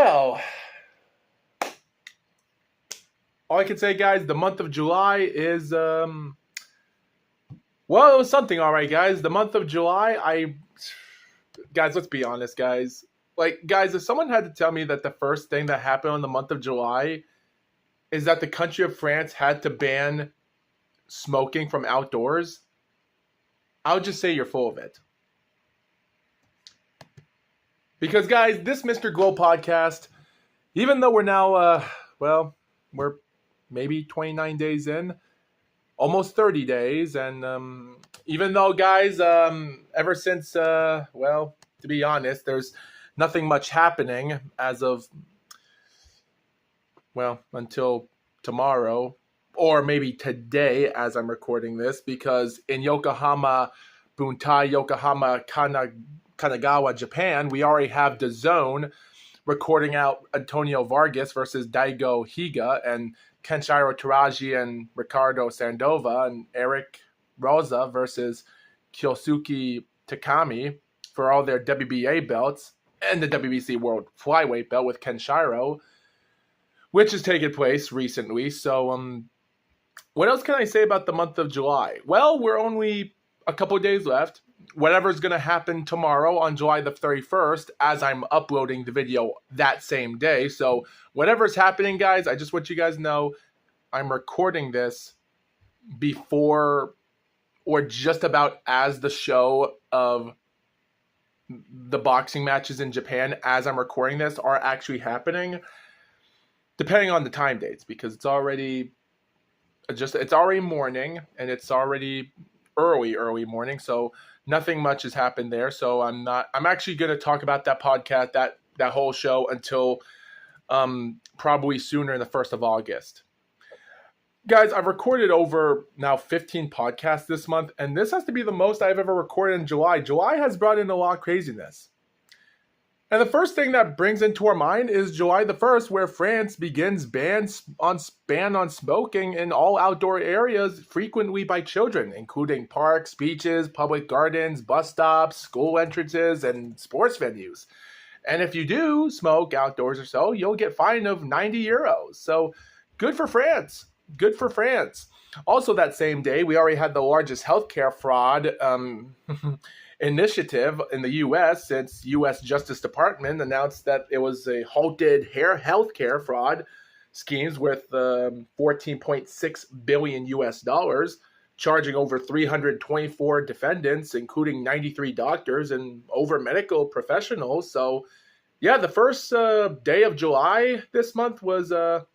Well, all I can say, guys, the month of July is well, it was something, all right, guys. The month of July, guys, let's be honest, guys. Like, guys, if someone had to tell me that the first thing that happened on the month of July is that the country of France had to ban smoking from outdoors, I would just say you're full of it. Because, guys, this Mr. GLOAT podcast, even though we're now, we're maybe 29 days in, almost 30 days, and even though, guys, ever since, to be honest, there's nothing much happening as of, until tomorrow, or maybe today as I'm recording this, because in Yokohama, Buntai, Yokohama, Kanagawa, Japan, we already have DAZN recording out Antonio Vargas versus Daigo Higa, and Kenshiro Teraji and Ricardo Sandova, and Eric Roza versus Kyosuke Takami for all their WBA belts, and the WBC World Flyweight belt with Kenshiro, which has taken place recently. So, what else can I say about the month of July? Well, we're only a couple of days left. Whatever's going to happen tomorrow on July the 31st, as I'm uploading the video that same day. So, whatever's happening, guys, I just want you guys to know I'm recording this before or just about as the show of the boxing matches in Japan, as I'm recording this, are actually happening, depending on the time dates, because it's already morning, and it's already early morning, so nothing much has happened there. So I'm actually going to talk about that podcast, that whole show, until probably sooner in the 1st of August. Guys, I've recorded over now 15 podcasts this month, and this has to be the most I've ever recorded in July. July has brought in a lot of craziness. And the first thing that brings into our mind is July the 1st, where France begins ban on smoking in all outdoor areas, frequently by children, including parks, beaches, public gardens, bus stops, school entrances, and sports venues. And if you do smoke outdoors or so, you'll get fined of 90 euros. So good for France. Good for France. Also that same day, we already had the largest healthcare fraud initiative in the U.S. since U.S. Justice Department announced that it was a halted healthcare fraud schemes worth 14.6 billion U.S. dollars, charging over 324 defendants, including 93 doctors and over medical professionals. So, yeah, the first day of July this month was a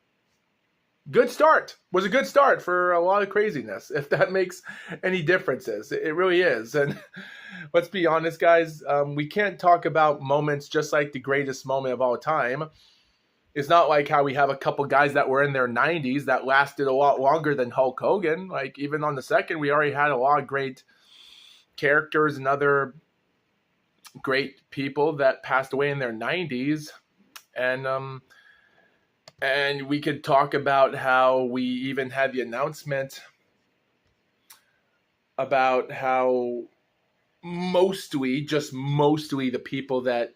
good start. Was a good start for a lot of craziness, if that makes any differences. It really is. And let's be honest, guys, we can't talk about moments just like the greatest moment of all time. It's not like how we have a couple guys that were in their 90s that lasted a lot longer than Hulk Hogan. Like, even on the second, we already had a lot of great characters and other great people that passed away in their 90s. And we could talk about how we even had the announcement about how mostly the people that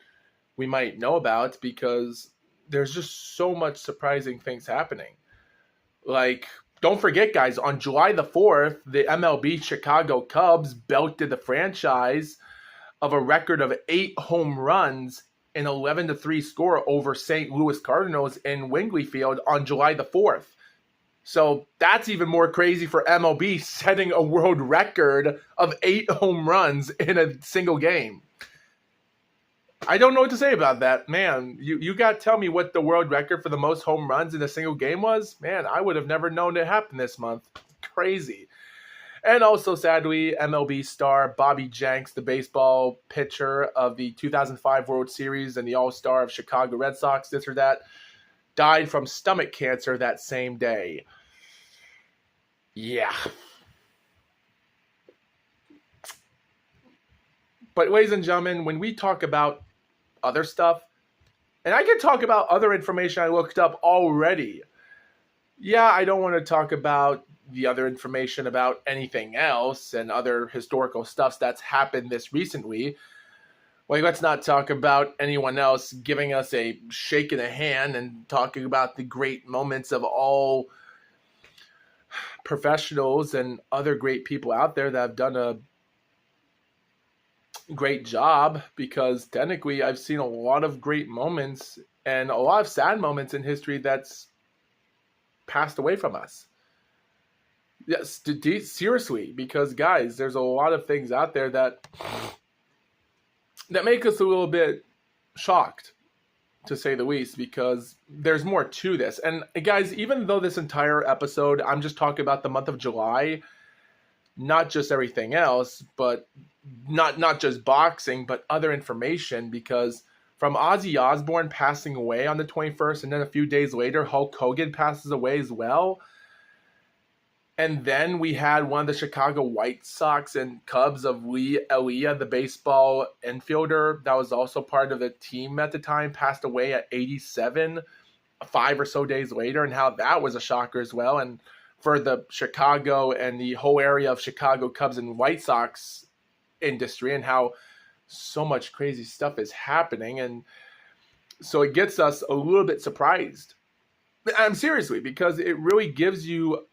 we might know about, because there's just so much surprising things happening. Like, don't forget, guys, on July the 4th, the MLB Chicago Cubs belted the franchise of a record of 8 home runs, an 11-3 score over St. Louis Cardinals in Wrigley Field on July the 4th. So that's even more crazy for MLB, setting a world record of 8 home runs in a single game. I don't know what to say about that. Man, you got to tell me what the world record for the most home runs in a single game was. Man, I would have never known it happened this month. Crazy. And also, sadly, MLB star Bobby Jenks, the baseball pitcher of the 2005 World Series and the All-Star of Chicago Red Sox, this or that, died from stomach cancer that same day. Yeah. But ladies and gentlemen, when we talk about other stuff, and I can talk about other information I looked up already. Yeah, I don't want to talk about the other information about anything else and other historical stuff that's happened this recently. Like, let's not talk about anyone else giving us a shake in the hand and talking about the great moments of all professionals and other great people out there that have done a great job, because technically I've seen a lot of great moments and a lot of sad moments in history that's passed away from us. Yes, seriously, because guys, there's a lot of things out there that make us a little bit shocked, to say the least, because there's more to this. And guys, even though this entire episode, I'm just talking about the month of July, not just everything else, but not just boxing, but other information, because from Ozzy Osbourne passing away on the 21st, and then a few days later, Hulk Hogan passes away as well. And then we had one of the Chicago White Sox and Cubs of Lee Elia, the baseball infielder that was also part of the team at the time, passed away at 87, 5 or so days later, and how that was a shocker as well. And for the Chicago and the whole area of Chicago Cubs and White Sox industry, and how so much crazy stuff is happening. And so it gets us a little bit surprised. I'm seriously, because it really gives you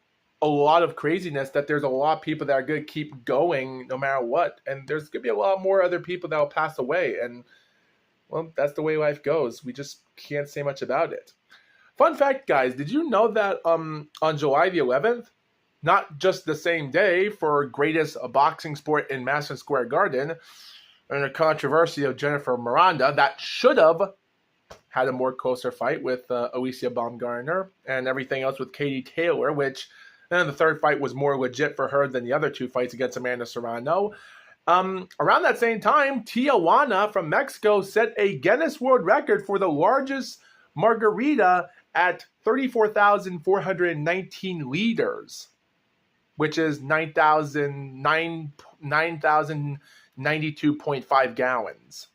a lot of craziness that there's a lot of people that are going to keep going no matter what. And there's going to be a lot more other people that will pass away. And, well, that's the way life goes. We just can't say much about it. Fun fact, guys, did you know that on July the 11th, not just the same day for greatest boxing sport in Madison Square Garden, and a controversy of Jennifer Miranda that should have had a more closer fight with Alicia Baumgartner, and everything else with Katie Taylor, which then the third fight was more legit for her than the other two fights against Amanda Serrano. Around that same time, Tijuana from Mexico set a Guinness World Record for the largest margarita at 34,419 liters, which is 9,092.5 gallons.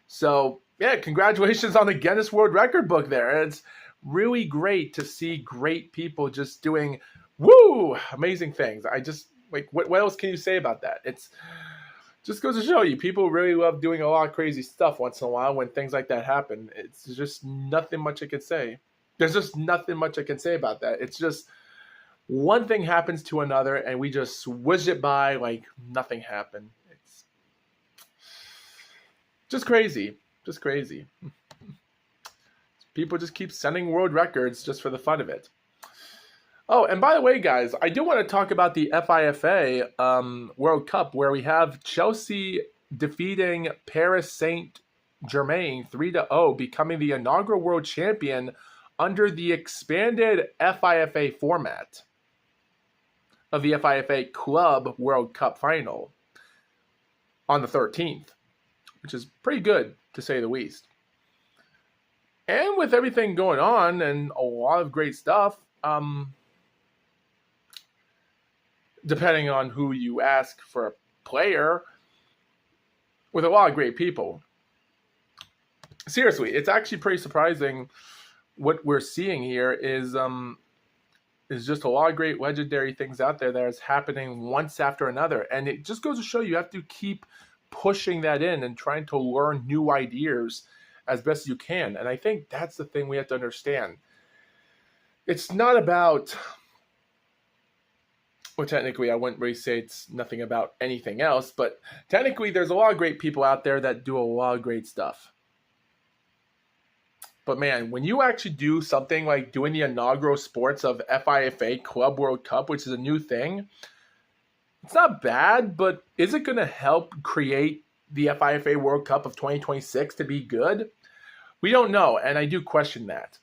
So, yeah, congratulations on the Guinness World Record book there. It's really great to see great people just doing amazing things. I just, like, what else can you say about that? It's just goes to show you, people really love doing a lot of crazy stuff once in a while when things like that happen. It's just nothing much I could say. There's just nothing much I can say about that. It's just one thing happens to another, and we just whiz it by like nothing happened. It's just crazy. Just crazy. People just keep setting world records just for the fun of it. Oh, and by the way, guys, I do want to talk about the FIFA World Cup, where we have Chelsea defeating Paris Saint-Germain 3-0, becoming the inaugural world champion under the expanded FIFA format of the FIFA Club World Cup final on the 13th, which is pretty good, to say the least. And with everything going on and a lot of great stuff, depending on who you ask for a player, with a lot of great people. Seriously, it's actually pretty surprising. What we're seeing here is just a lot of great legendary things out there that is happening once after another. And it just goes to show you have to keep pushing that in and trying to learn new ideas as best you can. And I think that's the thing we have to understand. It's not about, well, technically I wouldn't really say it's nothing about anything else, but technically there's a lot of great people out there that do a lot of great stuff. But man, when you actually do something like doing the inaugural sports of FIFA Club World Cup, which is a new thing, it's not bad, but is it going to help create the FIFA World Cup of 2026 to be good? We don't know, and I do question that.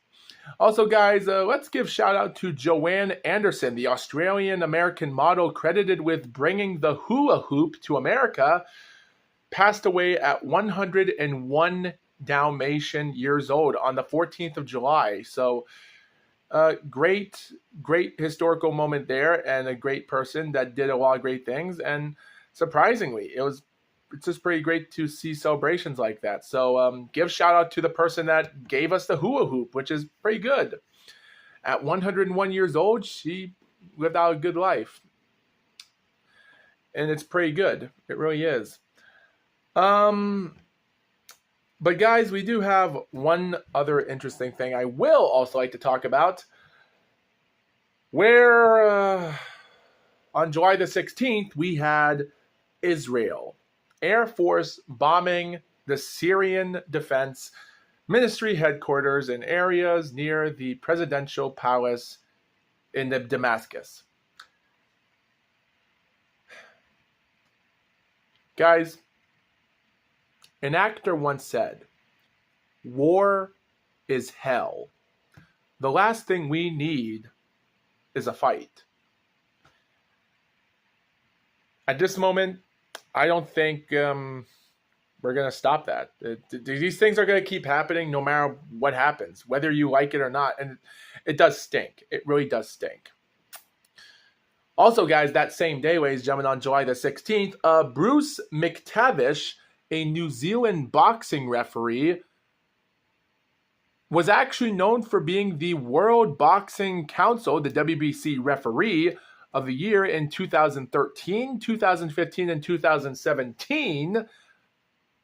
Also, guys, let's give shout out to Joanne Anderson, the Australian-American model credited with bringing the hula hoop to America, passed away at 101 Dalmatian years old on the 14th of July. So great historical moment there, and a great person that did a lot of great things. And surprisingly, it's just pretty great to see celebrations like that. So give shout out to the person that gave us the hula hoop, which is pretty good. At 101 years old, she lived out a good life. And it's pretty good. It really is. But guys, we do have one other interesting thing I will also like to talk about, where on July the 16th, we had Israel Air Force bombing the Syrian Defense Ministry headquarters in areas near the presidential palace in Damascus. Guys, an actor once said, "War is hell. The last thing we need is a fight." At this moment, I don't think we're going to stop that. These things are going to keep happening no matter what happens, whether you like it or not. And it does stink. It really does stink. Also, guys, that same day, ladies and gentlemen, on July the 16th, Bruce McTavish, a New Zealand boxing referee, was actually known for being the World Boxing Council, the WBC referee of the year in 2013, 2015, and 2017,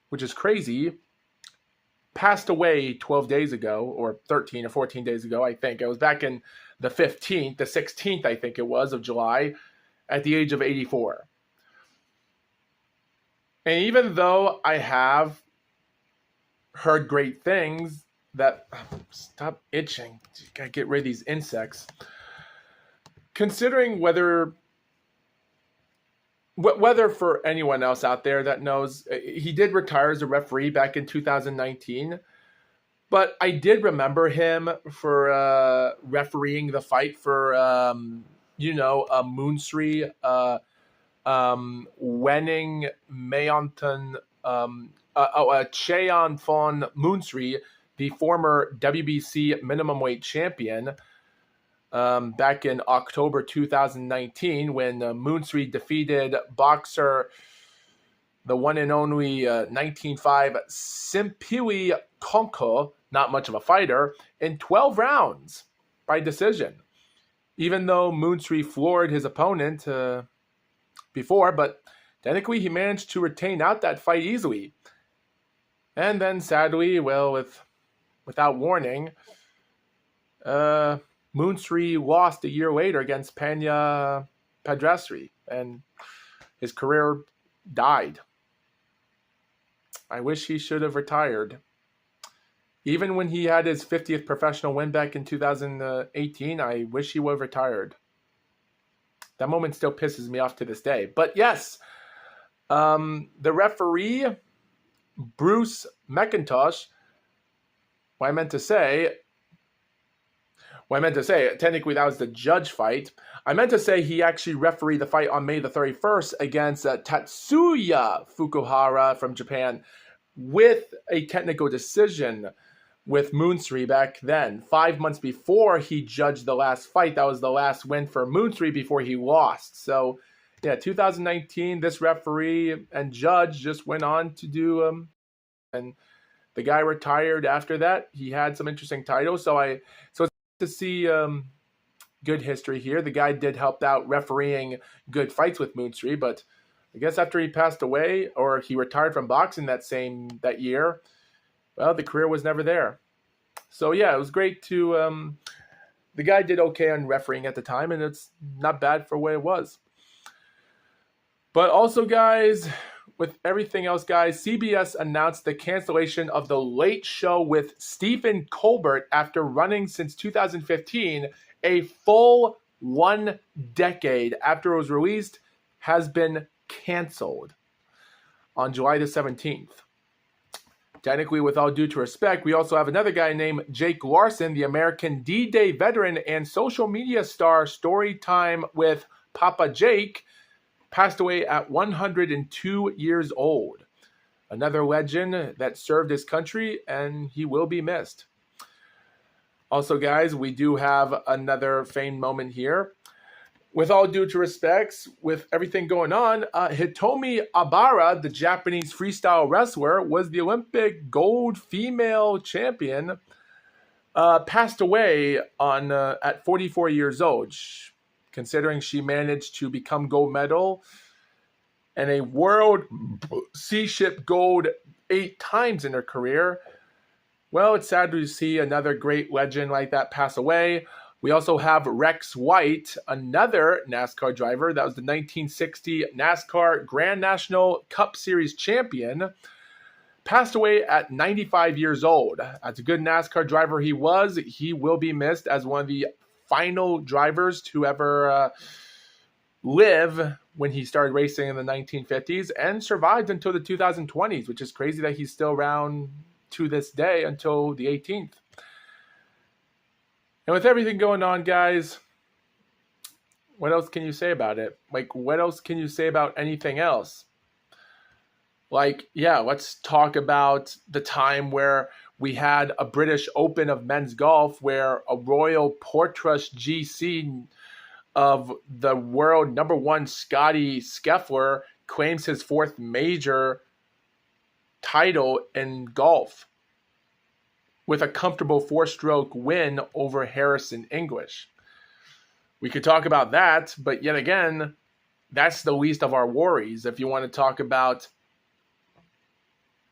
which is crazy, passed away 12 days ago, or 13 or 14 days ago, I think. It was back in the 16th, I think it was, of July, at the age of 84. And even though I have heard great things that... Stop itching. You gotta get rid of these insects. Considering whether for anyone else out there that knows, he did retire as a referee back in 2019, but I did remember him for refereeing the fight for, Moonsri, Wenning Mayanton, Cheon Fon Moonsri, the former WBC minimum weight champion, back in October 2019 when Moonsri defeated boxer, the one and only 19-5 Simpiwi Konko, not much of a fighter, in 12 rounds by decision. Even though Moonsri floored his opponent before, but technically he managed to retain out that fight easily. And then sadly, well, without warning, Moonsri lost a year later against Pena Padrasri, and his career died. I wish he should have retired. Even when he had his 50th professional win back in 2018, I wish he would have retired. That moment still pisses me off to this day. But yes, the referee, Bruce McIntosh, what I meant to say, technically that was the judge fight. I meant to say he actually refereed the fight on May the 31st against Tatsuya Fukuhara from Japan with a technical decision with Moonsri back then. 5 months before he judged the last fight, that was the last win for Moonsri before he lost. So, yeah, 2019, this referee and judge just went on to do, and the guy retired after that. He had some interesting titles, so it's to see good history here. The guy did help out refereeing good fights with Moonsri, but I guess after he passed away or he retired from boxing that year, well, the career was never there. So yeah, it was great to the guy did okay on refereeing at the time, and it's not bad for what it was. But also, guys, with everything else, guys, CBS announced the cancellation of The Late Show with Stephen Colbert after running since 2015, a full 1 decade after it was released, has been canceled on July the 17th. Technically, with all due to respect, we also have another guy named Jake Larson, the American D-Day veteran and social media star. Story Time with Papa Jake passed away at 102 years old. Another legend that served his country, and he will be missed. Also, guys, we do have another famed moment here. With all due to respects, with everything going on, Hitomi Abara, the Japanese freestyle wrestler, was the Olympic gold female champion, passed away at 44 years old. Considering she managed to become gold medal and a world sea ship gold 8 times in her career. Well, it's sad to see another great legend like that pass away. We also have Rex White, another NASCAR driver. That was the 1960 NASCAR Grand National Cup Series champion. Passed away at 95 years old. As a good NASCAR driver he was, he will be missed as one of the final drivers to ever live when he started racing in the 1950s and survived until the 2020s, which is crazy that he's still around to this day until the 18th. And with everything going on, guys, what else can you say about it? Like, what else can you say about anything else? Like, yeah, let's talk about the time where we had a British Open of men's golf where a Royal Portrush GC of the world number 1 Scotty Scheffler claims his 4th major title in golf with a comfortable 4-stroke win over Harrison English. We could talk about that, but yet again, that's the least of our worries. If you want to talk about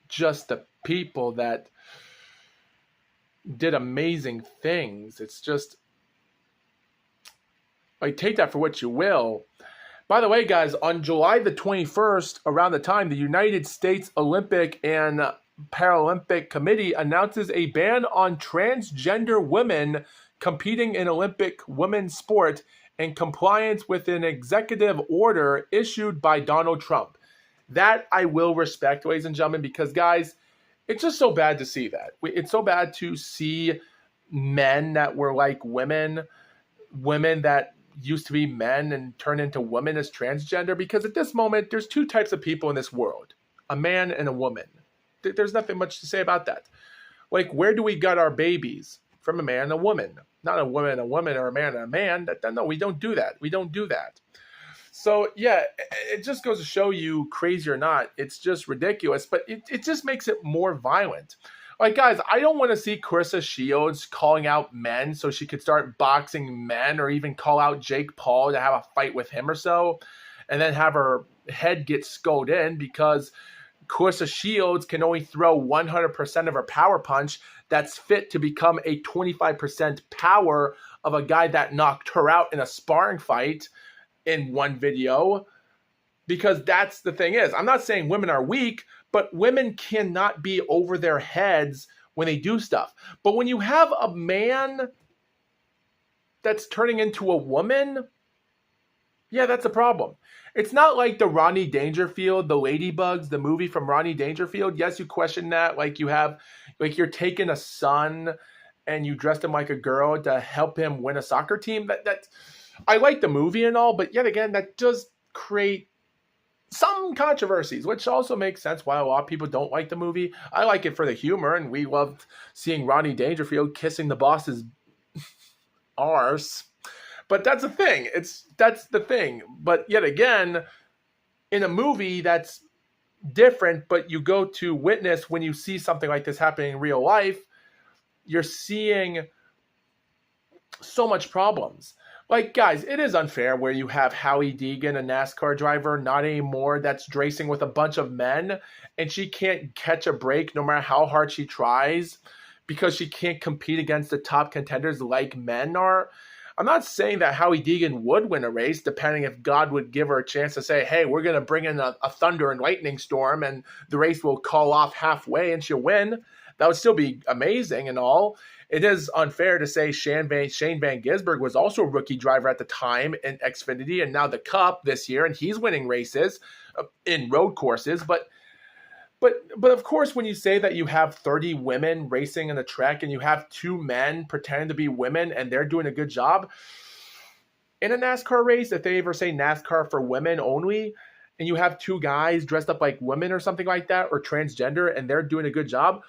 just the people that did amazing things, it's just, like, take that for what you will. By the way, guys, on July the 21st, around the time, the United States Olympic and Paralympic Committee announces a ban on transgender women competing in Olympic women's sport in compliance with an executive order issued by Donald Trump. That I will respect, ladies and gentlemen, because, guys, it's just so bad to see that. It's so bad to see men that were like women that used to be men and turn into women as transgender, because at this moment, there's 2 types of people in this world, a man and a woman. There's nothing much to say about that. Like, where do we get our babies? From a man and a woman. Not a woman or a man and a man. No, we don't do that. We don't do that. So, yeah, it just goes to show you, crazy or not, it's just ridiculous. But it just makes it more violent. Like, guys, I don't want to see Clarissa Shields calling out men so she could start boxing men, or even call out Jake Paul to have a fight with him or so, and then have her head get skulled in because Clarissa Shields can only throw 100% of her power punch that's fit to become a 25% power of a guy that knocked her out in a sparring fight in one video. Because that's the thing is, I'm not saying women are weak, but women cannot be over their heads when they do stuff. But when you have a man that's turning into a woman, yeah, that's a problem. It's not like the Rodney Dangerfield, the Ladybugs, the movie from Rodney Dangerfield. Yes, you question that. Like, you're taking a son and you dressed him like a girl to help him win a soccer team. I like the movie and all, but yet again, that does create some controversies, which also makes sense why a lot of people don't like the movie. I like it for the humor, and we loved seeing Rodney Dangerfield kissing the boss's arse. But that's the thing. That's the thing. But yet again, in a movie that's different, but you go to witness when you see something like this happening in real life, you're seeing so much problems. Like, guys, it is unfair where you have Hallie Deegan, a NASCAR driver, not anymore, that's racing with a bunch of men, and she can't catch a break no matter how hard she tries because she can't compete against the top contenders like men are. I'm not saying that Hallie Deegan would win a race, depending if God would give her a chance to say, hey, we're going to bring in a thunder and lightning storm and the race will call off halfway and she'll win. That would still be amazing and all. It is unfair to say Shane Van Gisbergen was also a rookie driver at the time in Xfinity and now the Cup this year, and he's winning races in road courses. But of course, when you say that you have 30 women racing in the track and you have 2 men pretending to be women and they're doing a good job in a NASCAR race, if they ever say NASCAR for women only, and you have 2 guys dressed up like women or something like that, or transgender, and they're doing a good job,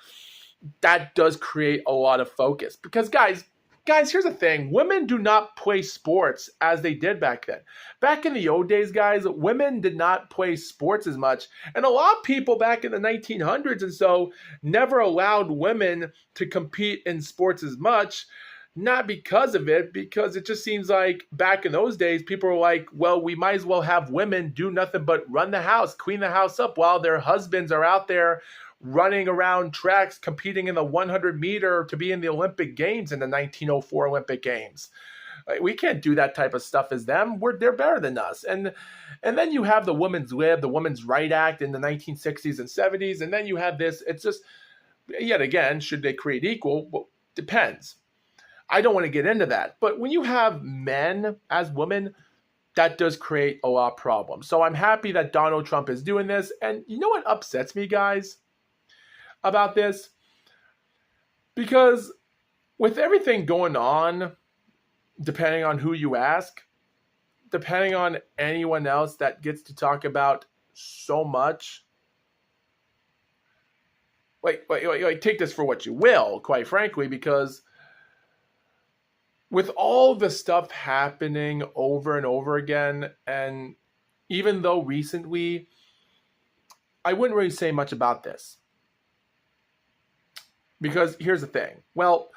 that does create a lot of focus. Because guys, here's the thing. Women do not play sports as they did back then. Back in the old days, guys, women did not play sports as much. And a lot of people back in the 1900s and so never allowed women to compete in sports as much Not because of it, because it just seems like back in those days, people were like, well, we might as well have women do nothing but run the house, clean the house up while their husbands are out there running around tracks, competing in the 100 meter to be in the Olympic Games in the 1904 Olympic Games. Like, we can't do that type of stuff as them. They're better than us. And then you have the Women's Lib, the Women's Right Act in the 1960s and 70s. And then you have this. It's just, yet again, should they create equal? Well, depends. I don't want to get into that. But when you have men as women, that does create a lot of problems. So I'm happy that Donald Trump is doing this. And you know what upsets me, guys, about this? Because with everything going on, depending on who you ask, depending on anyone else that gets to talk about so much, like take this for what you will, quite frankly, because with all the stuff happening over and over again, and even though recently, I wouldn't really say much about this. Because here's the thing. Well,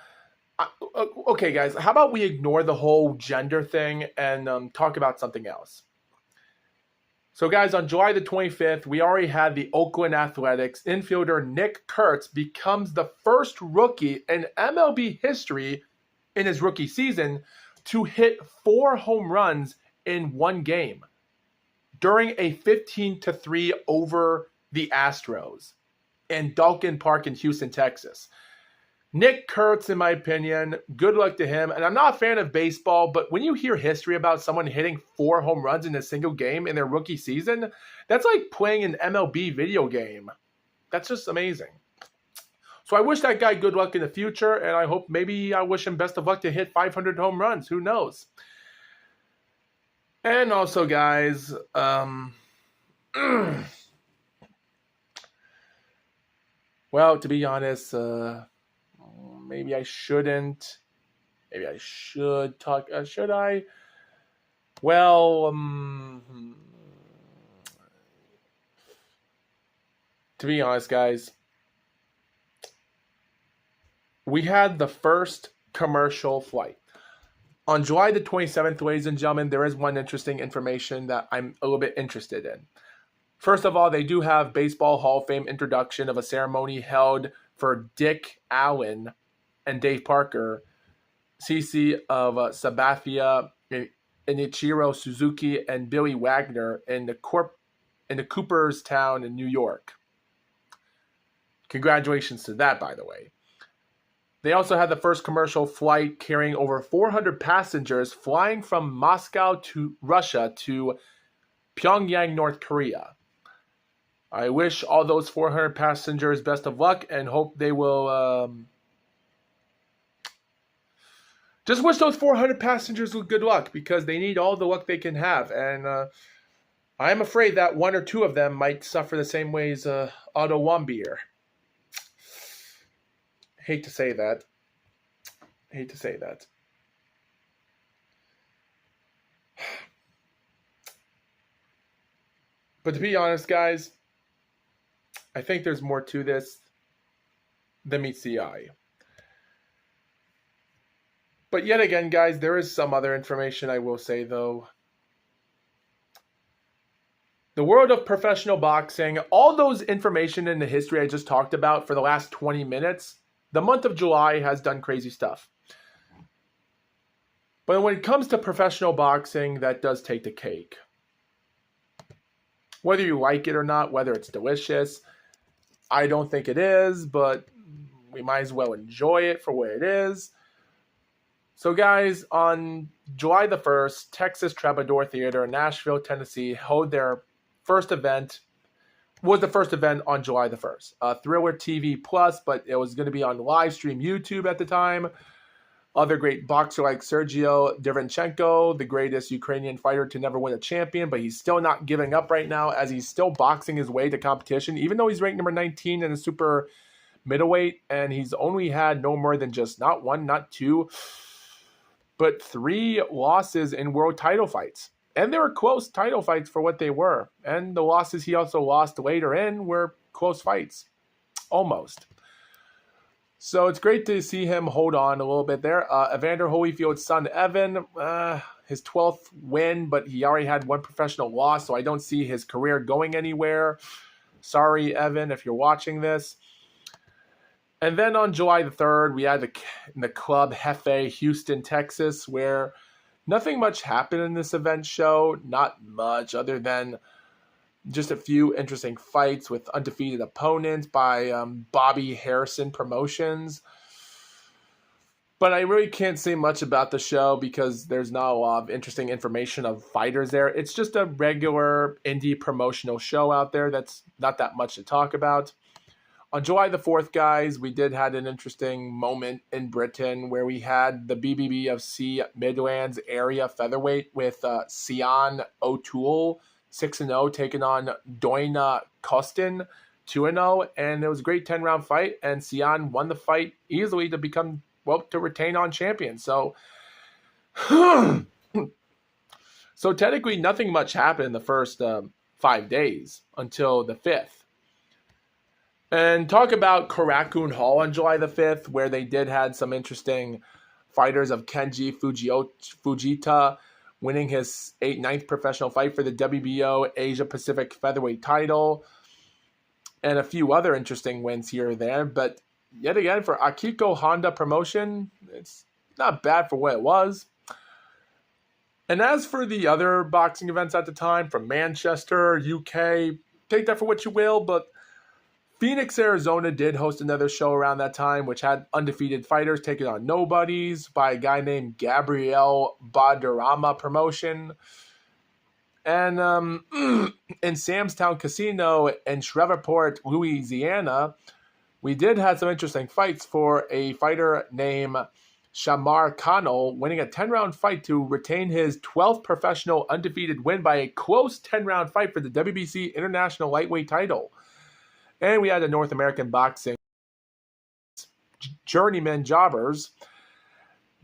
okay, guys, how about we ignore the whole gender thing and talk about something else? So, guys, on July the 25th, we already had the Oakland Athletics infielder Nick Kurtz becomes the first rookie in MLB history in his rookie season to hit 4 home runs in one game during a 15-3 over the Astros in Dalkin Park in Houston, Texas. Nick Kurtz, in my opinion, good luck to him. And I'm not a fan of baseball, but when you hear history about someone hitting 4 home runs in a single game in their rookie season, that's like playing an MLB video game. That's just amazing. So I wish that guy good luck in the future, and I wish him best of luck to hit 500 home runs. Who knows? And also, guys, well, to be honest, maybe I shouldn't. Maybe I should talk. Should I? Well, to be honest, guys, we had the first commercial flight. On July the 27th, ladies and gentlemen, there is one interesting information that I'm a little bit interested in. First of all, they do have Baseball Hall of Fame introduction of a ceremony held for Dick Allen and Dave Parker, CC of Sabathia, Inichiro Suzuki, and Billy Wagner in the Cooperstown in New York. Congratulations to that, by the way. They also had the first commercial flight carrying over 400 passengers flying from Moscow to Russia to Pyongyang, North Korea. I wish all those 400 passengers best of luck and hope they will... just wish those 400 passengers good luck because they need all the luck they can have. And I'm afraid that 1 or 2 of them might suffer the same way as Otto Warmbier. Hate to say that. But to be honest, guys, I think there's more to this than meets the eye. But yet again, guys, there is some other information I will say, though. The world of professional boxing, all those information in the history I just talked about for the last 20 minutes, the month of July has done crazy stuff. But when it comes to professional boxing, that does take the cake. Whether you like it or not, whether it's delicious, I don't think it is, but we might as well enjoy it for what it is. So guys, on July the 1st, Texas Troubadour Theater in Nashville, Tennessee held their first event. Was the first event on July the 1st. Thriller TV Plus, but it was going to be on live stream YouTube at the time. Other great boxer like Sergio Derevyanchenko, the greatest Ukrainian fighter to never win a champion, but he's still not giving up right now as he's still boxing his way to competition, even though he's ranked number 19 in the super middleweight, and he's only had no more than just not 1, not 2, but 3 losses in world title fights. And they were close title fights for what they were. And the losses he also lost later in were close fights. Almost. So it's great to see him hold on a little bit there. Evander Holyfield's son, Evan, his 12th win, but he already had one professional loss, so I don't see his career going anywhere. Sorry, Evan, if you're watching this. And then on July the 3rd, we had the Club Jefe, Houston, Texas, where nothing much happened in this event show. Not much other than just a few interesting fights with undefeated opponents by Bobby Harrison Promotions. But I really can't say much about the show because there's not a lot of interesting information of fighters there. It's just a regular indie promotional show out there that's not that much to talk about. On July the 4th, guys, we did had an interesting moment in Britain where we had the BBBFC Midlands area featherweight with Sian O'Toole 6-0 taking on Doina Costin 2-0, and it was a great 10-round fight, and Sian won the fight easily to become, to retain on champion. So, so technically nothing much happened in the first 5 days until the 5th. And talk about Korakuen Hall on July the 5th, where they did had some interesting fighters of Kenji Fujita winning his 9th professional fight for the WBO Asia Pacific featherweight title, and a few other interesting wins here or there. But yet again, for Akiko Honda promotion, it's not bad for what it was. And as for the other boxing events at the time, from Manchester, UK, take that for what you will, but Phoenix, Arizona did host another show around that time, which had undefeated fighters taking on nobodies by a guy named Gabriel Badarama promotion. And in Samstown Casino in Shreveport, Louisiana, we did have some interesting fights for a fighter named Shamar Khanal winning a 10-round fight to retain his 12th professional undefeated win by a close 10-round fight for the WBC International Lightweight title. And we had the North American Boxing journeyman jobbers.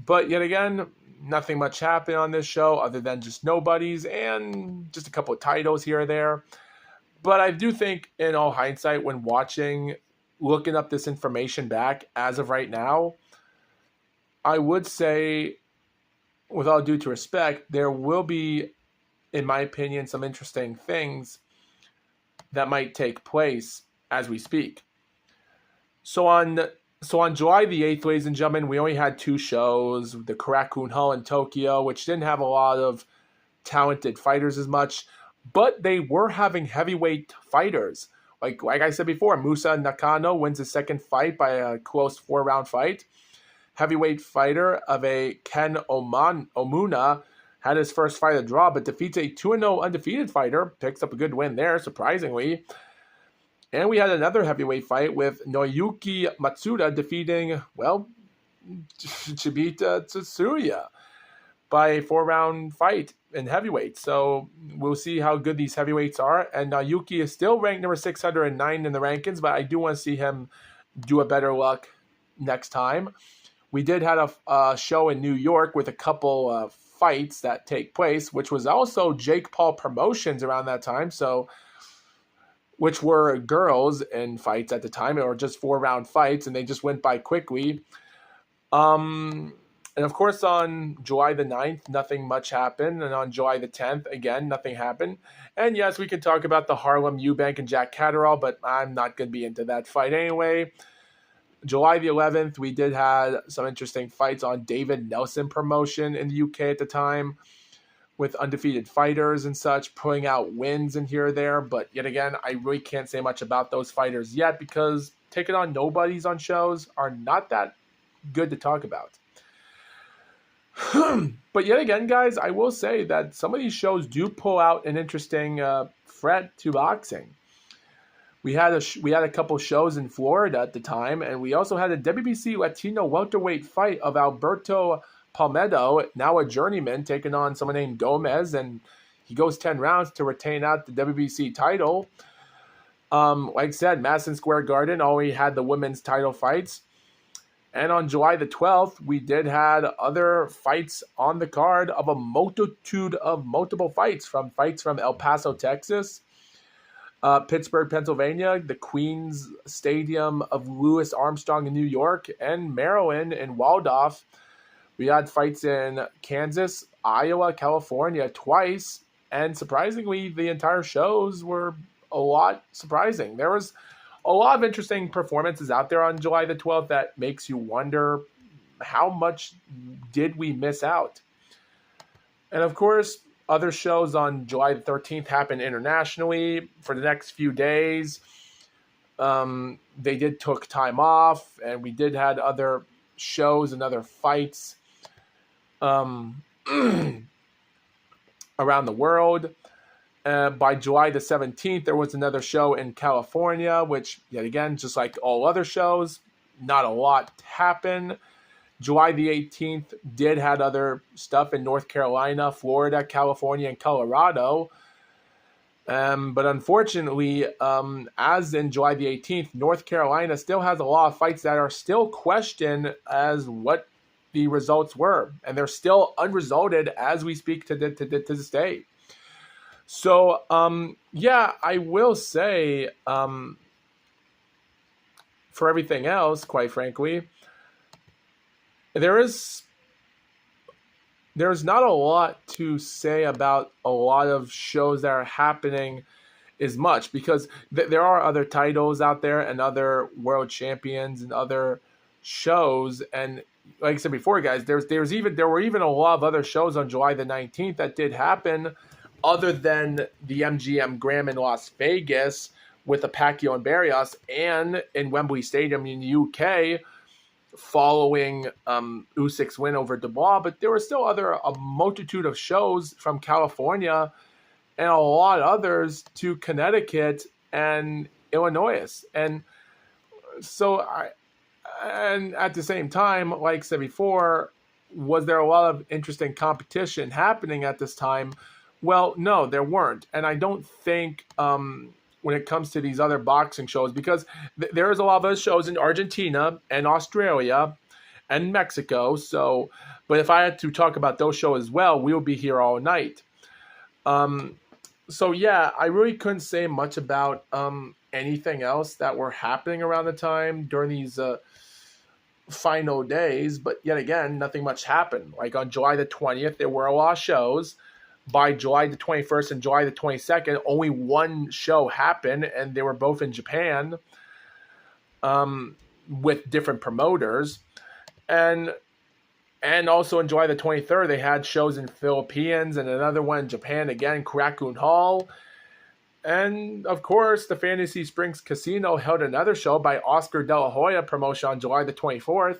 But yet again, nothing much happened on this show other than just nobodies and just a couple of titles here or there. But I do think, in all hindsight, when looking up this information back as of right now, I would say, with all due to respect, there will be, in my opinion, some interesting things that might take place as we speak. So on July the 8th, ladies and gentlemen, we only had 2 shows, the Korakuen Hall in Tokyo, which didn't have a lot of talented fighters as much, but they were having heavyweight fighters. Like I said before, Musa Nakano wins his 2nd fight by a close 4-round fight. Heavyweight fighter of a Ken Omuna had his first fight a draw, but defeats a 2-0 undefeated fighter, picks up a good win there, surprisingly. And we had another heavyweight fight with Noyuki Matsuda defeating, Chibita Tsuya by a 4-round fight in heavyweight. So we'll see how good these heavyweights are. And Noyuki is still ranked number 609 in the rankings, but I do want to see him do a better luck next time. We did have a show in New York with a couple of fights that take place, which was also Jake Paul Promotions around that time. So, which were girls in fights at the time, or just 4-round fights, and they just went by quickly. And of course, on July the 9th, nothing much happened. And on July the 10th, again, nothing happened. And yes, we can talk about the Harlem Eubank and Jack Catterall, but I'm not going to be into that fight anyway. July the 11th, we did have some interesting fights on David Nelson promotion in the UK at the time, with undefeated fighters and such, pulling out wins in here or there. But yet again, I really can't say much about those fighters yet because taking on nobodies on shows are not that good to talk about. But yet again, guys, I will say that some of these shows do pull out an interesting threat to boxing. We had a couple shows in Florida at the time, and we also had a WBC Latino welterweight fight of Alberto Palmetto, now a journeyman, taking on someone named Gomez, and he goes 10 rounds to retain out the WBC title. Like I said, Madison Square Garden already had the women's title fights. And on July the 12th, we did had other fights on the card of a multitude of multiple fights from El Paso, Texas. Pittsburgh, Pennsylvania, the Queens Stadium of Louis Armstrong in New York, and Maryland in Waldorf. We had fights in Kansas, Iowa, California twice, and surprisingly, the entire shows were a lot surprising. There was a lot of interesting performances out there on July the 12th that makes you wonder how much did we miss out. And of course, other shows on July the 13th happened internationally for the next few days. They did took time off, and we did had other shows and other fights around the world. By July the 17th, there was another show in California, which, yet again, just like all other shows, not a lot happened. July the 18th did had other stuff in North Carolina, Florida, California, and Colorado. But unfortunately, as in July the 18th, North Carolina still has a lot of fights that are still questioned as what the results were. And they're still unresulted as we speak to this day. So, yeah, I will say, for everything else, quite frankly, there's not a lot to say about a lot of shows that are happening as much, because there are other titles out there and other world champions and other shows. And like I said before, guys, there were even a lot of other shows on July the 19th that did happen other than the MGM Grand in Las Vegas with the Pacquiao and Barrios, and in Wembley Stadium in the UK following Usyk's win over Dubois. But there were still a multitude of shows from California and a lot of others to Connecticut and Illinois. And so and at the same time, like I said before, was there a lot of interesting competition happening at this time? Well, no, there weren't. And I don't think when it comes to these other boxing shows, because there is a lot of those shows in Argentina and Australia and Mexico. So, but if I had to talk about those shows as well, we'll be here all night. So yeah, I really couldn't say much about anything else that were happening around the time during these final days. But yet again, nothing much happened. Like on July the 20th, there were a lot of shows. By July the 21st and July the 22nd, only one show happened, and they were both in Japan with different promoters. And also on July the 23rd, they had shows in Philippines and another one in Japan, again, Raccoon Hall. And, of course, the Fantasy Springs Casino held another show by Oscar De La Hoya promotion on July the 24th,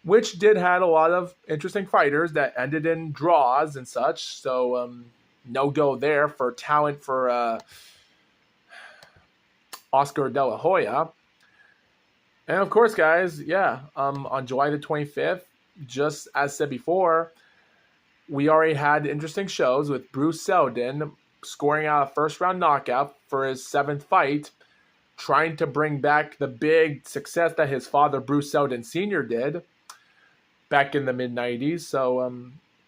which did had a lot of interesting fighters that ended in draws and such. So no go there for talent for Oscar De La Hoya. And of course, guys, yeah, on July the 25th, just as said before, we already had interesting shows with Bruce Seldon scoring out a first-round knockout for his 7th fight, trying to bring back the big success that his father, Bruce Seldon Sr., did back in the mid-90s. So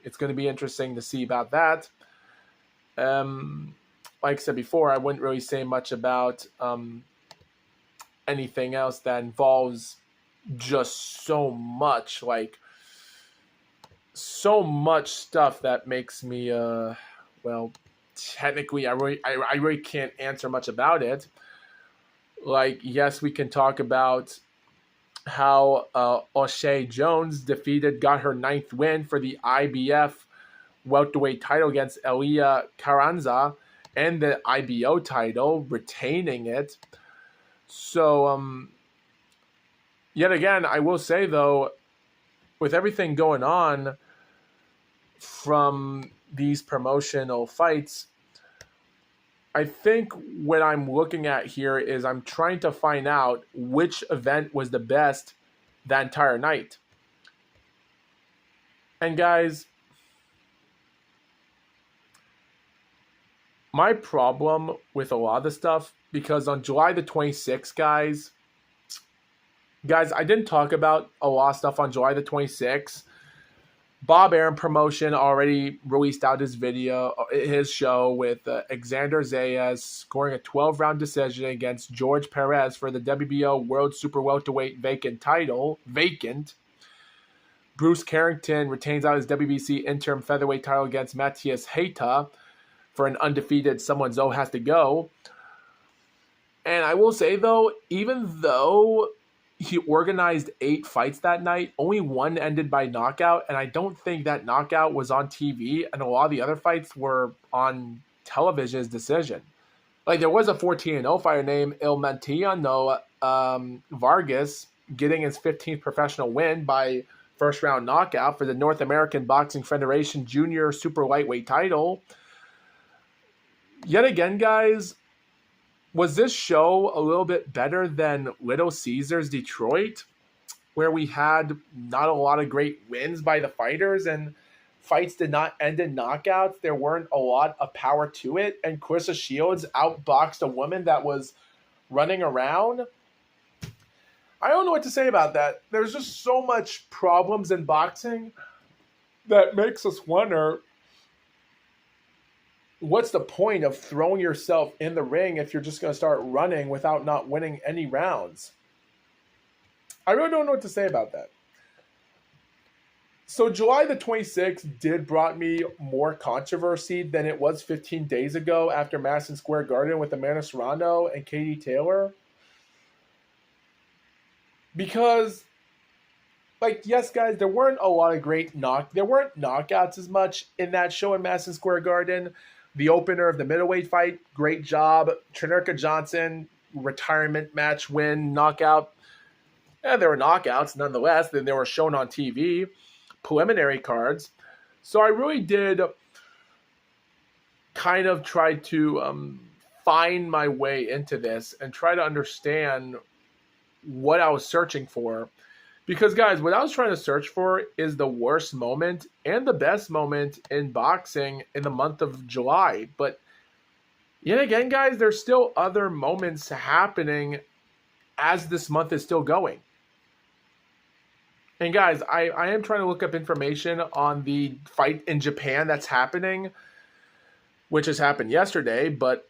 it's going to be interesting to see about that. Like I said before, I wouldn't really say much about anything else that involves just so much stuff that makes me, well, technically, I really can't answer much about it. Like, yes, we can talk about how O'Shea Jones got her 9th win for the IBF welterweight title against Elia Carranza, and the IBO title, retaining it. So, yet again, I will say, though, with everything going on from these promotional fights, I think what I'm looking at here is I'm trying to find out which event was the best that entire night. And guys, my problem with a lot of the stuff, because on July the 26th, guys, I didn't talk about a lot of stuff on July the 26th, Bob Arum Promotion already released out his show with Xander Zayas scoring a 12-round decision against George Perez for the WBO World Super Welterweight vacant. Bruce Carrington retains out his WBC interim featherweight title against Matthias Heita for an undefeated Someone Zoe Has to Go. And I will say, though, even though he organized 8 fights that night, only one ended by knockout, and I don't think that knockout was on TV, and a lot of the other fights were on television as decision. Like, there was a 14-0 fighter named Il Mantiano Vargas getting his 15th professional win by first-round knockout for the North American Boxing Federation Junior Super Lightweight title. Yet again, guys, was this show a little bit better than Little Caesars Detroit, where we had not a lot of great wins by the fighters and fights did not end in knockouts? There weren't a lot of power to it, and Clarissa Shields outboxed a woman that was running around. I don't know what to say about that. There's just so much problems in boxing that makes us wonder, what's the point of throwing yourself in the ring if you're just going to start running without not winning any rounds? I really don't know what to say about that. So July the 26th did brought me more controversy than it was 15 days ago after Madison Square Garden with Amanda Serrano and Katie Taylor. Because, like, yes, guys, there weren't a lot of there weren't knockouts as much in that show in Madison Square Garden. The opener of the middleweight fight, great job. Trenerka Johnson, retirement match win, knockout. Yeah, there were knockouts nonetheless. Then they were shown on TV, preliminary cards. So I really did kind of try to find my way into this and try to understand what I was searching for. Because, guys, what I was trying to search for is the worst moment and the best moment in boxing in the month of July. But yet again, guys, there's still other moments happening as this month is still going. And, guys, I am trying to look up information on the fight in Japan that's happening, which has happened yesterday, but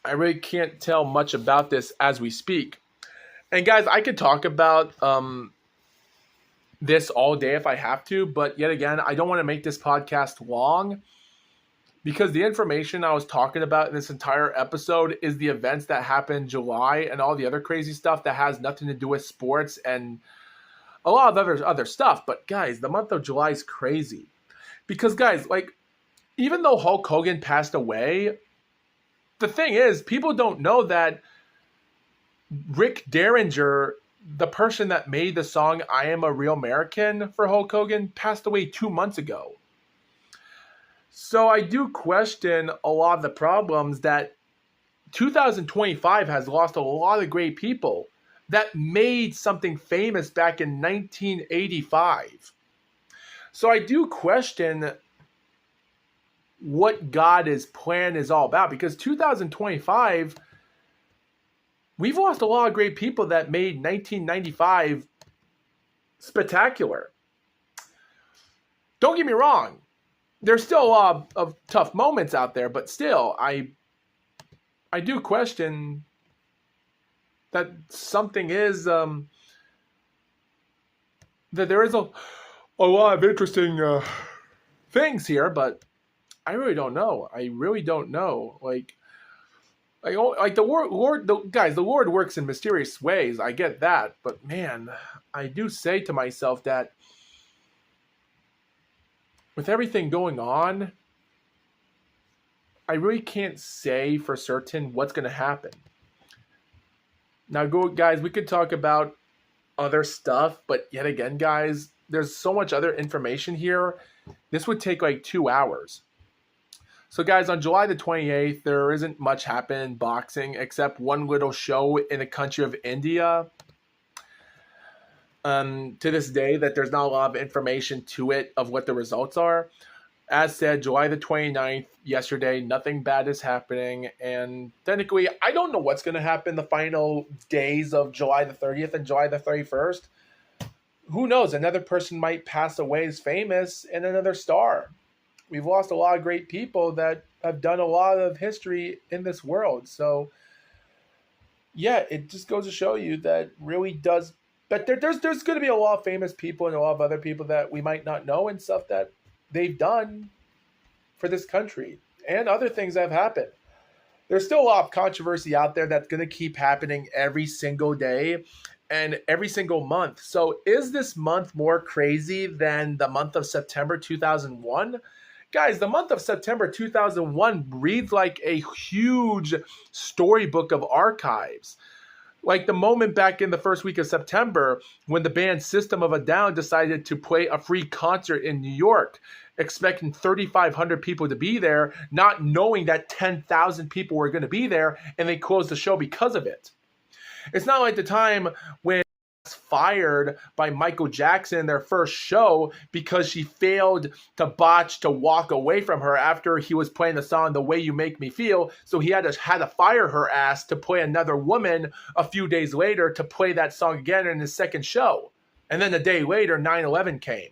I really can't tell much about this as we speak. And, guys, I could talk about this all day if I have to, but yet again, I don't want to make this podcast long because the information I was talking about in this entire episode is the events that happened in July and all the other crazy stuff that has nothing to do with sports and a lot of other stuff. But guys, the month of July is crazy because, guys, like, even though Hulk Hogan passed away, the thing is, people don't know that Rick Derringer, the person that made the song I Am a Real American for Hulk Hogan, passed away 2 months ago. So I do question a lot of the problems that 2025 has lost a lot of great people that made something famous back in 1985. So I do question what God's plan is all about because 2025... we've lost a lot of great people that made 1995 spectacular. Don't get me wrong. There's still a lot of tough moments out there, but still, I do question that something is, that there is a lot of interesting things here, but I really don't know. I really don't know. Like the Lord, the Lord works in mysterious ways. I get that, but man, I do say to myself that with everything going on, I really can't say for certain what's going to happen. Now, guys, we could talk about other stuff, but yet again, guys, there's so much other information here. This would take like 2 hours. So, guys, on July the 28th, there isn't much happening in boxing except one little show in the country of India. To this day, that there's not a lot of information to it of what the results are. As said, July the 29th, yesterday, nothing bad is happening. And technically, I don't know what's going to happen the final days of July the 30th and July the 31st. who knows? Another person might pass away as famous and another star. We've lost a lot of great people that have done a lot of history in this world. So yeah, it just goes to show you that really does. But there's going to be a lot of famous people and a lot of other people that we might not know and stuff that they've done for this country and other things that have happened. There's still a lot of controversy out there that's going to keep happening every single day and every single month. So is this month more crazy than the month of September 2001? Guys, the month of September 2001 reads like a huge storybook of archives. Like the moment back in the first week of September when the band System of a Down decided to play a free concert in New York, expecting 3,500 people to be there, not knowing that 10,000 people were going to be there, and they closed the show because of it. It's not like the time when fired by Michael Jackson in their first show because she failed to botch to walk away from her after he was playing the song The Way You Make Me Feel. So he had to fire her ass to play another woman a few days later to play that song again in his second show. And then a day later, 9/11 came.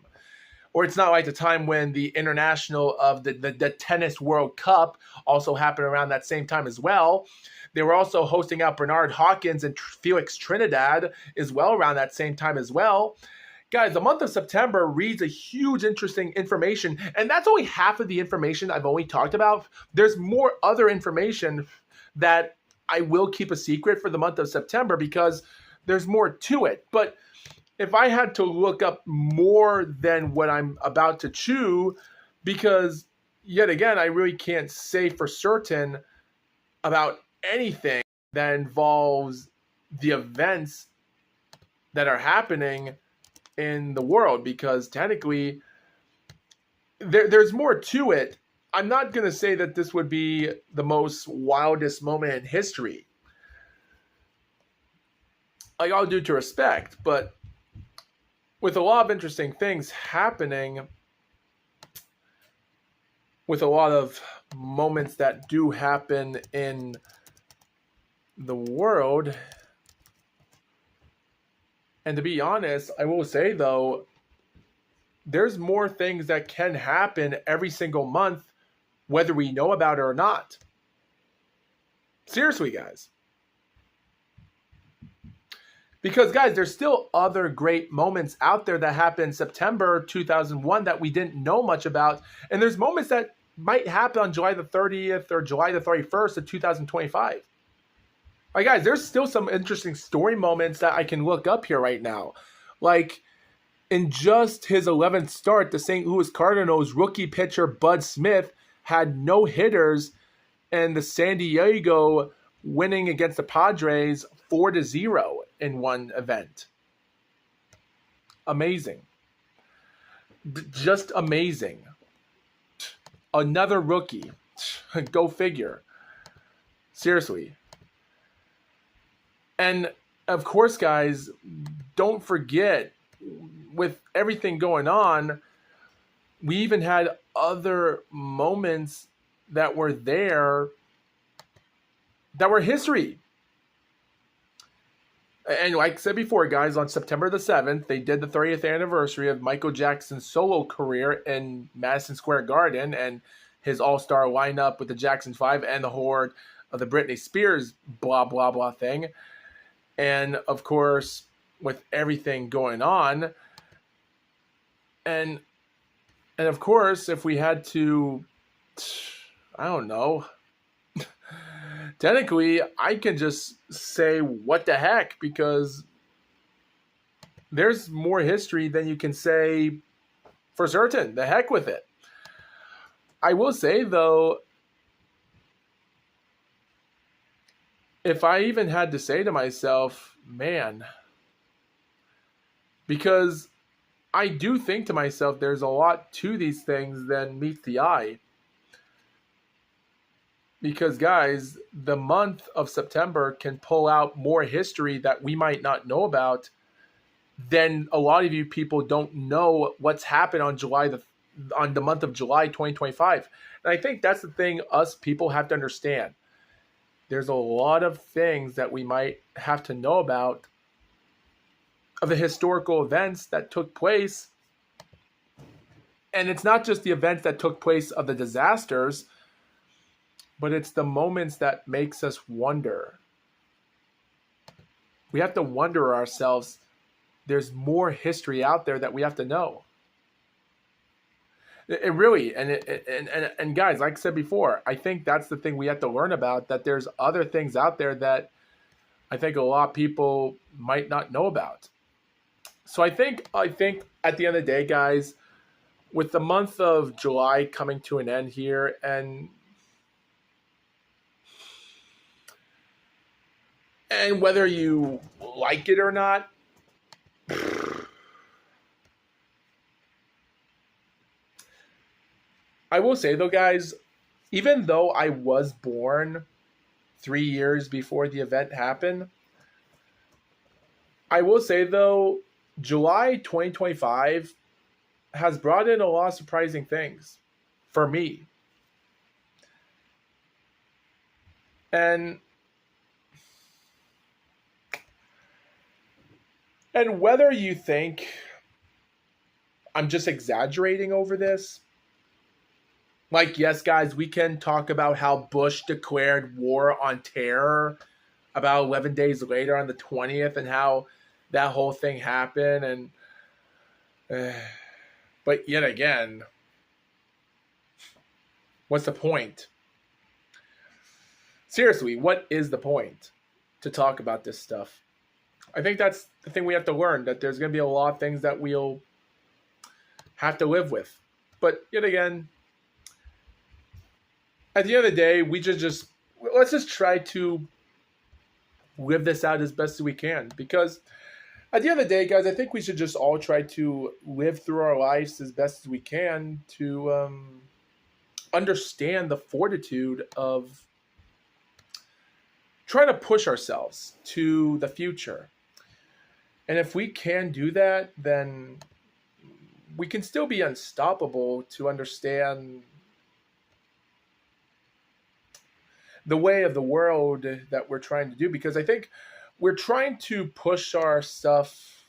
Or it's not like the time when the international of the Tennis World Cup also happened around that same time as well. They were also hosting out Bernard Hawkins and Felix Trinidad as well around that same time as well. Guys, the month of September reads a huge interesting information, and that's only half of the information I've only talked about. There's more other information that I will keep a secret for the month of September because there's more to it. But if I had to look up more than what I'm about to chew, because yet again, I really can't say for certain about anything that involves the events that are happening in the world, because technically there's more to it. I'm not going to say that this would be the most wildest moment in history. Like, all due to respect, but with a lot of interesting things happening, with a lot of moments that do happen in the world. And to be honest, I will say though, there's more things that can happen every single month, whether we know about it or not. Seriously, guys. Because, guys, there's still other great moments out there that happened September 2001 that we didn't know much about. And there's moments that might happen on July the 30th or July the 31st of 2025. Like, guys, there's still some interesting story moments that I can look up here right now. Like, in just his 11th start, the St. Louis Cardinals rookie pitcher Bud Smith had no hitters, and the San Diego winning against the Padres 4-0 in one event. Amazing. Just amazing. Another rookie. Go figure. Seriously. And of course, guys, don't forget, with everything going on, we even had other moments that were there that were history. And like I said before, guys, on September the 7th, they did the 30th anniversary of Michael Jackson's solo career in Madison Square Garden and his all-star lineup with the Jackson 5 and the horde of the Britney Spears blah, blah, blah thing. And, of course, with everything going on, and of course, if we had to, I don't know, technically, I can just say what the heck, because there's more history than you can say for certain. The heck with it. I will say, though, if I even had to say to myself, man, because I do think to myself there's a lot to these things than meets the eye. Because, guys, the month of September can pull out more history that we might not know about than a lot of you people don't know what's happened on the month of July 2025. And I think that's the thing us people have to understand. There's a lot of things that we might have to know about of the historical events that took place. And it's not just the events that took place of the disasters, but it's the moments that makes us wonder. We have to wonder ourselves. There's more history out there that we have to know. It really, and guys, like I said before, I think that's the thing we have to learn about, that there's other things out there that I think a lot of people might not know about. So I think at the end of the day, guys, with the month of July coming to an end here, and whether you like it or not, I will say though, guys, even though I was born 3 years before the event happened, I will say though, July 2025 has brought in a lot of surprising things for me. And whether you think I'm just exaggerating over this, like, yes, guys, we can talk about how Bush declared war on terror about 11 days later on the 20th and how that whole thing happened. But yet again, what's the point? Seriously, what is the point to talk about this stuff? I think that's the thing we have to learn, that there's going to be a lot of things that we'll have to live with. But yet again, at the end of the day, we let's just try to live this out as best as we can. Because at the end of the day, guys, I think we should just all try to live through our lives as best as we can to understand the fortitude of trying to push ourselves to the future. And if we can do that, then we can still be unstoppable to understand the way of the world that we're trying to do. Because I think we're trying to push our stuff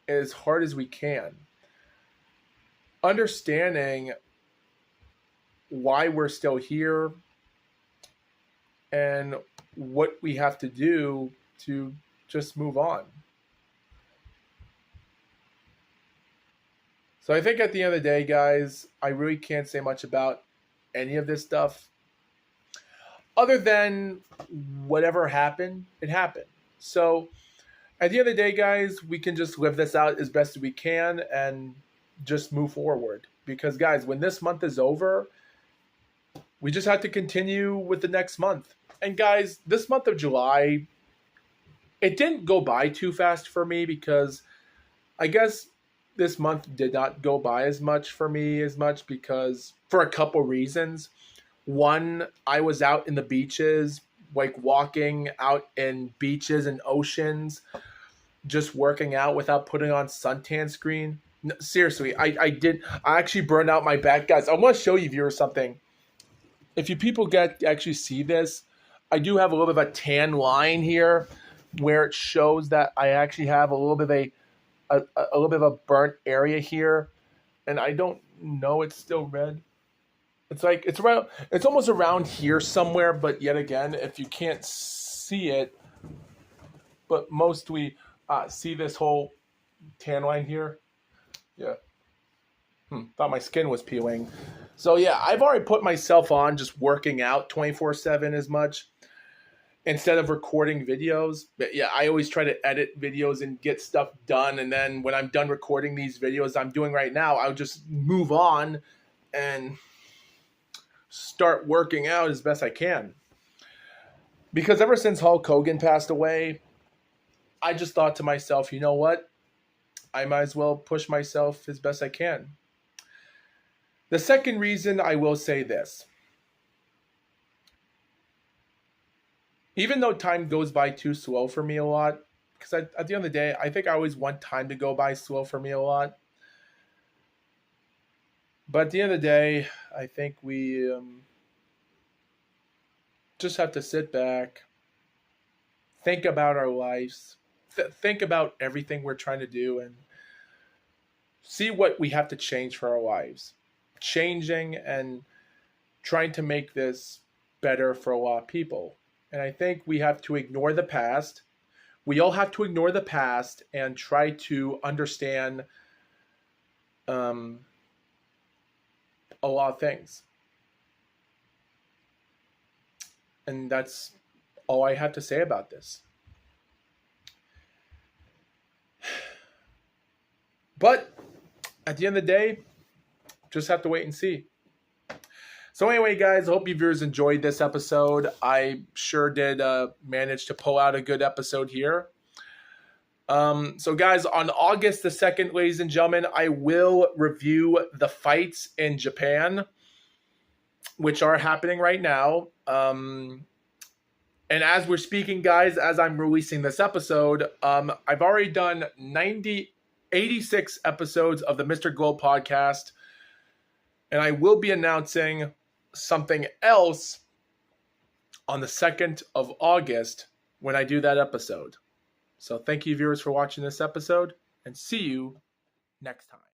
as hard as we can, understanding why we're still here and what we have to do to just move on. So I think at the end of the day, guys, I really can't say much about any of this stuff other than whatever happened, it happened. So at the end of the day, guys, we can just live this out as best as we can and just move forward. Because, guys, when this month is over, we just have to continue with the next month. And, guys, this month of July, it didn't go by too fast for me, because I guess this month did not go by as much for me because for a couple reasons. One, I was out in the beaches, like walking out in beaches and oceans, just working out without putting on suntan screen. No, seriously, I actually burned out my back. Guys, I want to show you viewers something. If you people actually see this, I do have a little bit of a tan line here where it shows that I actually have a little bit of a little bit of a burnt area here, and I don't know, it's still red. It's like it's almost around here somewhere, but yet again, if you can't see it, but most we see this whole tan line here. Yeah. Thought my skin was peeling. So yeah, I've already put myself on just working out 24/7 as much instead of recording videos. But yeah, I always try to edit videos and get stuff done, and then when I'm done recording these videos I'm doing right now, I'll just move on and start working out as best I can. Because ever since Hulk Hogan passed away, I just thought to myself, you know what? I might as well push myself as best I can. The second reason, I will say this. Even though time goes by too slow for me a lot, because at the end of the day, I think I always want time to go by slow for me a lot. But at the end of the day, I think we just have to sit back, think about our lives, think about everything we're trying to do and see what we have to change for our lives. Changing and trying to make this better for a lot of people. And I think we have to ignore the past. We all have to ignore the past and try to understand a lot of things. And that's all I have to say about this. But at the end of the day, just have to wait and see. So anyway, guys, I hope you viewers enjoyed this episode. I sure did manage to pull out a good episode here. So guys, on August the 2nd, ladies and gentlemen, I will review the fights in Japan, which are happening right now. And as we're speaking, guys, as I'm releasing this episode, I've already done 86 episodes of the Mr. GLOAT podcast. And I will be announcing something else on the 2nd of August when I do that episode. So thank you, viewers, for watching this episode, and see you next time.